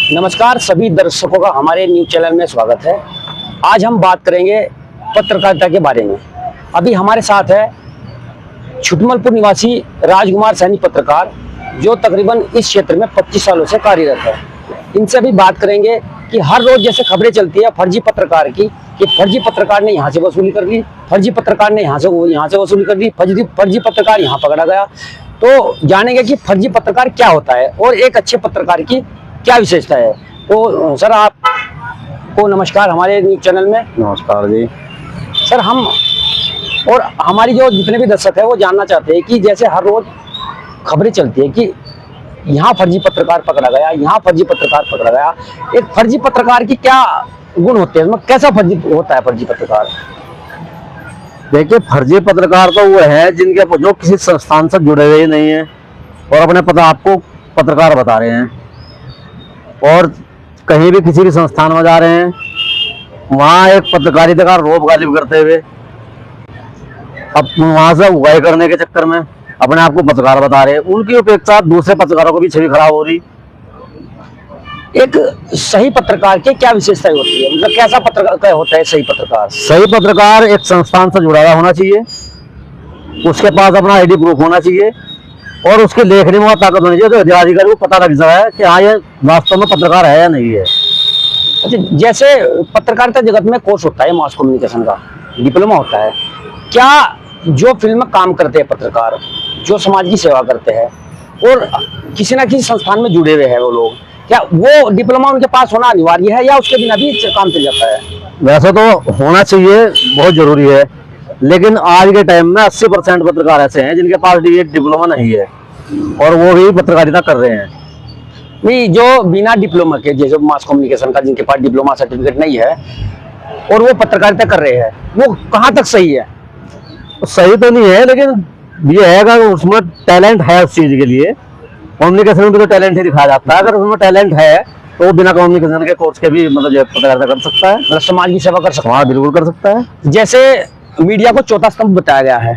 नमस्कार सभी दर्शकों का हमारे न्यूज चैनल में स्वागत है। आज हम बात करेंगे पत्रकारिता के बारे में। अभी हमारे साथ है छुटमलपुर निवासी राजकुमार सैनी पत्रकार, जो तकरीबन इस क्षेत्र में 25 सालों से कार्यरत है। इनसे भी बात करेंगे कि हर रोज जैसे खबरें चलती है फर्जी पत्रकार की, कि फर्जी पत्रकार ने यहाँ से वसूली कर ली, फर्जी पत्रकार ने यहाँ से वसूली कर ली, फर्जी पत्रकार यहाँ पकड़ा गया। तो जानेंगे कि फर्जी पत्रकार क्या होता है और एक अच्छे पत्रकार की क्या विशेषता है। तो सर आपको नमस्कार हमारे न्यूज चैनल में। नमस्कार जी। सर हम और हमारी जो जितने भी दर्शक है वो जानना चाहते हैं कि जैसे हर रोज खबरें चलती है कि यहाँ फर्जी पत्रकार पकड़ा गया, यहाँ फर्जी पत्रकार पकड़ा गया, एक फर्जी पत्रकार की क्या गुण होते हैं, मतलब कैसा फर्जी होता है फर्जी पत्रकार? देखिए, फर्जी पत्रकार तो वो है जिनके जो किसी संस्थान से जुड़े हुए नहीं है और अपने आपको पत्रकार बता रहे हैं और कहीं भी किसी भी संस्थान में जा रहे हैं, वहाँ एक पत्रकारिता का रोब गालिब करते हुए अब वहां से उगाई करने के चक्कर में अपने आप को पत्रकार बता रहे हैं। उनकी अपेक्षा दूसरे पत्रकारों को भी छवि खराब हो रही। एक सही पत्रकार की क्या विशेषताएं होती है, मतलब कैसा पत्रकार होता है सही पत्रकार? सही पत्रकार एक संस्थान से जुड़ा हुआ होना चाहिए, उसके पास अपना आईडी प्रूफ होना चाहिए और उसके लेखने में ताकत होनी चाहिए, तो अधिकारी को पता लग जाए कि हाँ ये वास्तव में पत्रकार है या नहीं है। अच्छा, जैसे पत्रकारिता जगत में कोर्स होता है मास कम्युनिकेशन का, डिप्लोमा होता है, क्या जो फील्ड में काम करते हैं पत्रकार, जो समाज की सेवा करते हैं और किसी ना किसी संस्थान में जुड़े हुए हैं वो लोग, क्या वो डिप्लोमा उनके पास होना अनिवार्य है या उसके बिना भी काम चल जाता है? वैसे तो होना चाहिए, बहुत जरूरी है, लेकिन आज के टाइम में 80% पत्रकार ऐसे हैं जिनके पास डिप्लोमा नहीं है और वो भी पत्रकारिता कर रहे हैं। नहीं, जो बिना डिप्लोमा के, जैसे मास कम्युनिकेशन का जिनके पास डिप्लोमा सर्टिफिकेट नहीं है और वो पत्रकारिता कर रहे हैं, वो कहाँ तक सही है? सही तो नहीं है, लेकिन ये है कि उसमें टैलेंट है उस चीज के लिए। कम्युनिकेशन में भी तो टैलेंट ही दिखाया जाता है। अगर उसमें टैलेंट है तो वो बिना कम्युनिकेशन के कोर्स के भी मतलब पत्रकारिता कर सकता है, मतलब समाज की सेवा कर सकता है। हाँ, बिल्कुल कर सकता है। जैसे मीडिया को चौथा स्तंभ बताया गया है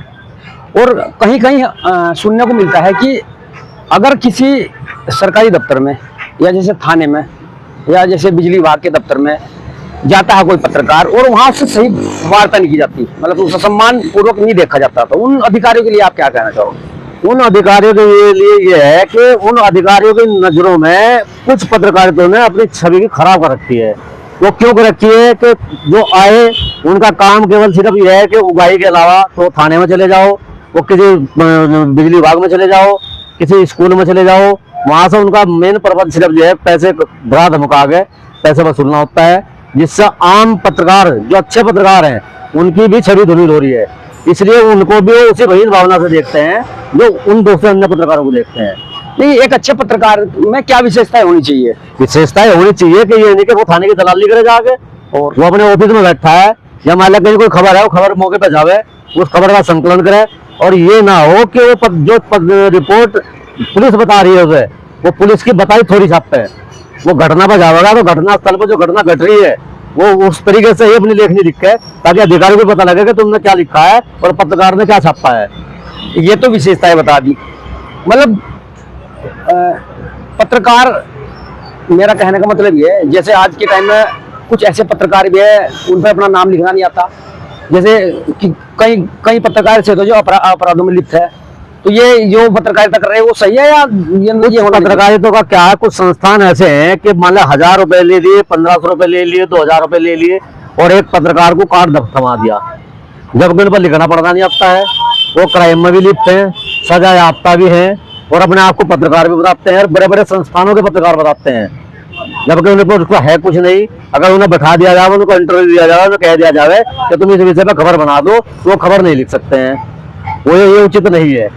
और कहीं कहीं सुनने को मिलता है कि अगर किसी सरकारी दफ्तर में या जैसे थाने में या जैसे बिजली विभाग के दफ्तर में जाता है कोई पत्रकार और वहां से सही वार्ता नहीं की जाती, मतलब उसे सम्मान पूर्वक नहीं देखा जाता, तो उन अधिकारियों के लिए आप क्या कहना चाहोगे? उन अधिकारियों के लिए ये है कि उन अधिकारियों की नजरों में कुछ पत्रकारिता ने अपनी छवि की खराब कर रखी है। वो क्यों कर रखी है कि जो आए उनका काम केवल सिर्फ यह है कि उगाही के अलावा तो थाने में चले जाओ, वो किसी बिजली विभाग में चले जाओ, किसी स्कूल में चले जाओ, वहां से उनका मेन पर्पज सिर्फ जो है पैसे धरा धमका के पैसे वसूलना होता है, जिससे आम पत्रकार जो अच्छे पत्रकार हैं उनकी भी छवि धुलिल हो रही है। इसलिए उनको भी उसी वही भावना से देखते हैं जो उन दूसरे अन्य पत्रकारों को देखते हैं। नहीं, एक अच्छे पत्रकार में क्या विशेषताएं होनी चाहिए? विशेषताएं होनी चाहिए कि ये नहीं कि वो थाने की दलाली करे जाके और वो अपने ऑफिस में बैठा है या मान लिया कहीं कोई खबर है वो खबर मौके पे जावे, उस खबर का संकलन करे और ये ना हो कि वो जो रिपोर्ट पुलिस बता रही है उसे वो पुलिस की बताई थोड़ी छापते हैं। वो घटना पर जाएगा तो घटना स्थल पर जो घटना घट रही है वो उस तरीके से ही अपनी लेखनी लिखे ताकि अधिकारी को पता लगे कि तुमने क्या लिखा है और पत्रकार ने क्या छापा है। ये तो विशेषताएं बता दी। मतलब पत्रकार, मेरा कहने का मतलब ये है, जैसे आज के टाइम में कुछ ऐसे पत्रकार भी है उन पर अपना नाम लिखना नहीं आता, जैसे कि कई पत्रकार ऐसे तो जो अपराधों में लिप्त है, तो ये जो पत्रकारिता कर रहे हैं वो सही है या ये पत्रकारिता का क्या है? कुछ संस्थान ऐसे हैं कि मान लो 1000 रुपए ले लिए, 1500 रुपए ले लिए, 2000 रुपए ले लिए और एक पत्रकार को कार्ड थमा दिया, जबकि उन पर लिखना पढ़ना नहीं आता है। वो क्राइम में भी लिप्त हैं, सजा याफ्ता भी हैं और अपने आप को पत्रकार भी बताते हैं और बड़े बड़े संस्थानों के पत्रकार बताते हैं, जबकि उन्हें पर उसको है कुछ नहीं। अगर उन्हें बैठा दिया जाए, उनको इंटरव्यू दिया जाए, उन्हें कह दिया जाए कि तुम इस विषय पर खबर बना दो, तो वो खबर नहीं लिख सकते हैं। वो ये उचित नहीं है।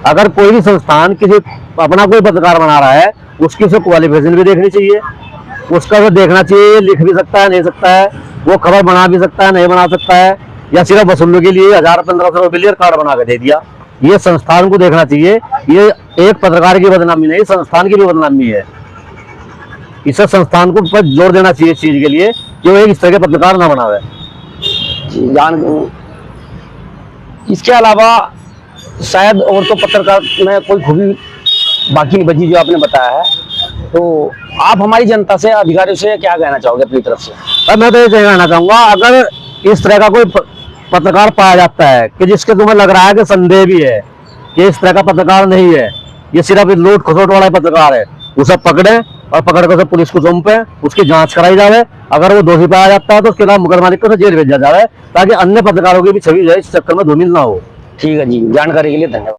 अगर कोई भी संस्थान किसी अपना कोई पत्रकार बना रहा है उसकी उसको क्वालिफिकेशन भी देखनी चाहिए, उसका भी देखना चाहिए लिख भी सकता है नहीं सकता है, वो खबर बना भी सकता है नहीं बना सकता है, या सिर्फ वसूलने के लिए 1000-1500 रुपये कार्ड बना के दे दिया। ये संस्थान को देखना चाहिए। ये एक पत्रकार की बदनामी नहीं, संस्थान की भी बदनामी है। इसे संस्थान को पर जोर देना चाहिए इस चीज के लिए कि वो एक इस तरह के पत्रकार ना बनावे। इसके अलावा शायद और तो पत्रकार में कोई खूबी बाकी नहीं बची जो आपने बताया है। तो आप हमारी जनता से, अधिकारियों से क्या कहना चाहोगे अपनी तरफ से? अब मैं तो ये कहना चाहूंगा, अगर इस तरह का कोई पत्रकार पाया जाता है कि जिसके तुम्हें लग रहा है कि संदेह भी है कि इस तरह का पत्रकार नहीं है, ये सिर्फ लूट खसोट वाला पत्रकार है, उसे पकड़े और पकड़ कर पुलिस को सौंपे, उसकी जांच कराई जाए। अगर वो दोषी पाया जाता है तो उसके खिलाफ मुकदमा लिख कर जेल भेजा जाए, ताकि अन्य पत्रकारों की भी छवि जो है इस चक्कर में धूमिल ना हो। ठीक है जी, जानकारी के लिए धन्यवाद।